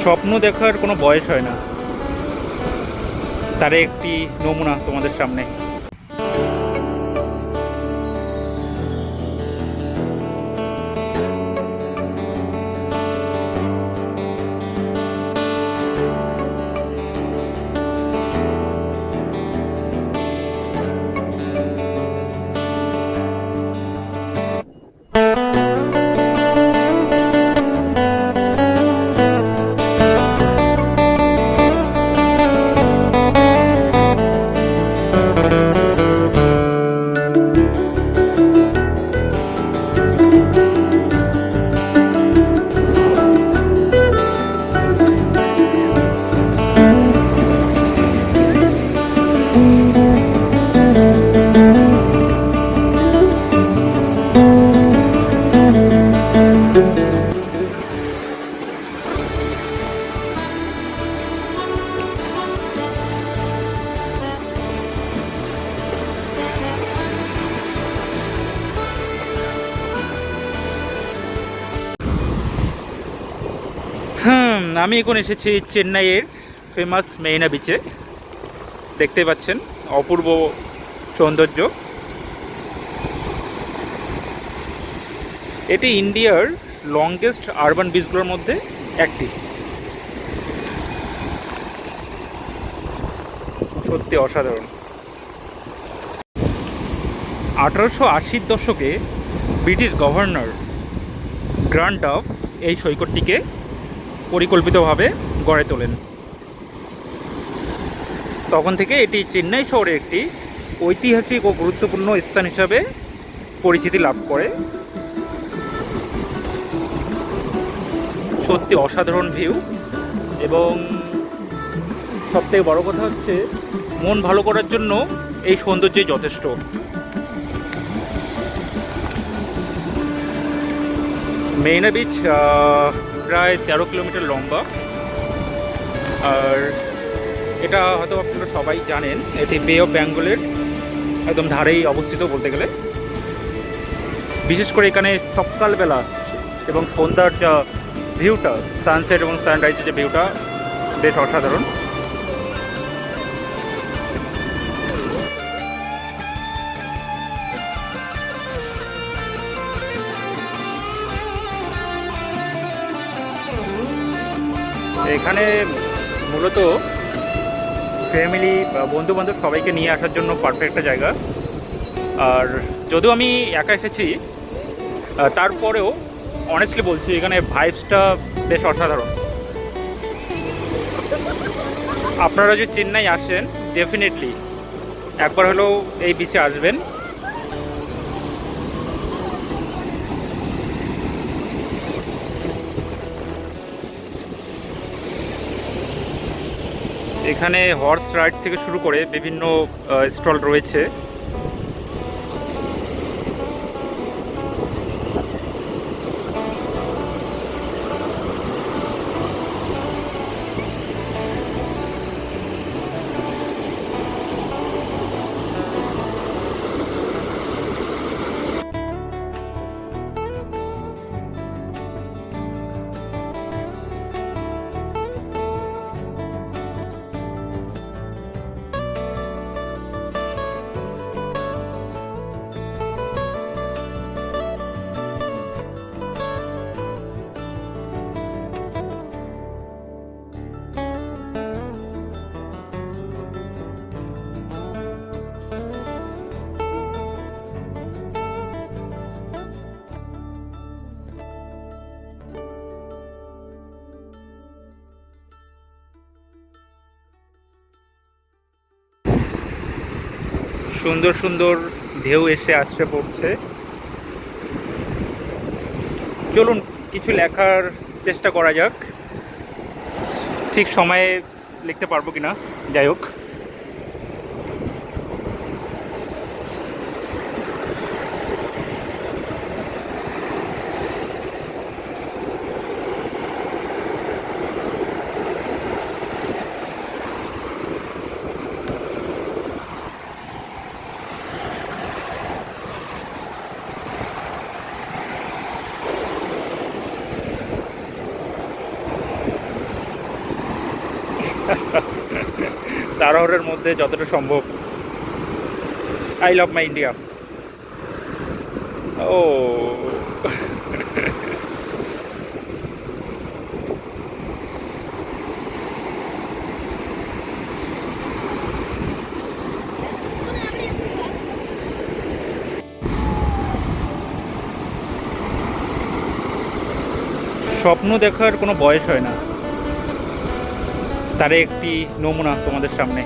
স্বপ্ন দেখার কোনো বয়স হয় না, তার একটি নমুনা তোমাদের সামনে। আমি এখন এসেছি চেন্নাইয়ের ফেমাস মেরিনা বিচে। দেখতে পাচ্ছেন অপূর্ব সৌন্দর্য। এটি ইন্ডিয়ার লংগেস্ট আরবান বিচগুলোর মধ্যে একটি। সত্যি অসাধারণ। 1880-র দশকে ব্রিটিশ গভর্নর গ্রান্ট এই সৈকতটিকে পরিকল্পিতভাবে গড়ে তোলেন। তখন থেকে এটি চেন্নাই শহরে একটি ঐতিহাসিক ও গুরুত্বপূর্ণ স্থান হিসাবে পরিচিতি লাভ করে। সত্যি অসাধারণ ভিউ, এবং সবথেকে বড় কথা হচ্ছে মন ভালো করার জন্য এই সৌন্দর্যই যথেষ্ট। মেরিনা বিচ প্রায় 13 কিলোমিটার লম্বা, আর এটা হয়তো আপনারা সবাই জানেন, এটি বে অফ বেঙ্গলের একদম ধারেই অবস্থিত বলতে গেলে। বিশেষ করে এখানে সকালবেলা এবং সন্ধ্যার যা ভিউটা, সানসেট এবং সানরাইজের যে ভিউটা বেশ অসাধারণ। এখানে মূলত ফ্যামিলি বা বন্ধুবান্ধব সবাইকে নিয়ে আসার জন্য পারফেক্ট একটা জায়গা। আর যদিও আমি একা এসেছি, তারপরেও অনেস্টলি বলছি এখানে ভাইবসটা বেশ অসাধারণ। আপনারা যদি চেন্নাই আসেন ডেফিনেটলি একবার হলেও এই বিচে আসবেন। এখানে হর্স রাইড থেকে শুরু করে বিভিন্ন স্টল রয়েছে। সুন্দর সুন্দর ঢেউ এসে আসছে পড়ছে। চলুন কিছু লেখার চেষ্টা করা যাক, ঠিক সময়ে লিখতে পারবো কিনা। যাই হোক, তাড়াহুড়োর মধ্যে যতটা সম্ভব। I love my India. ও স্বপ্ন দেখার কোনো বয়স হয় না, তার একটি নমুনা তোমাদের সামনে।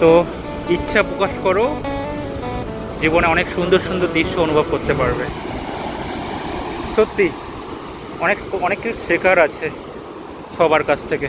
তো ইচ্ছা প্রকাশ করো, জীবনে অনেক সুন্দর সুন্দর দৃশ্য অনুভব করতে পারবে। সত্যি অনেক অনেক কিছু শেখার আছে সবার কাছ থেকে।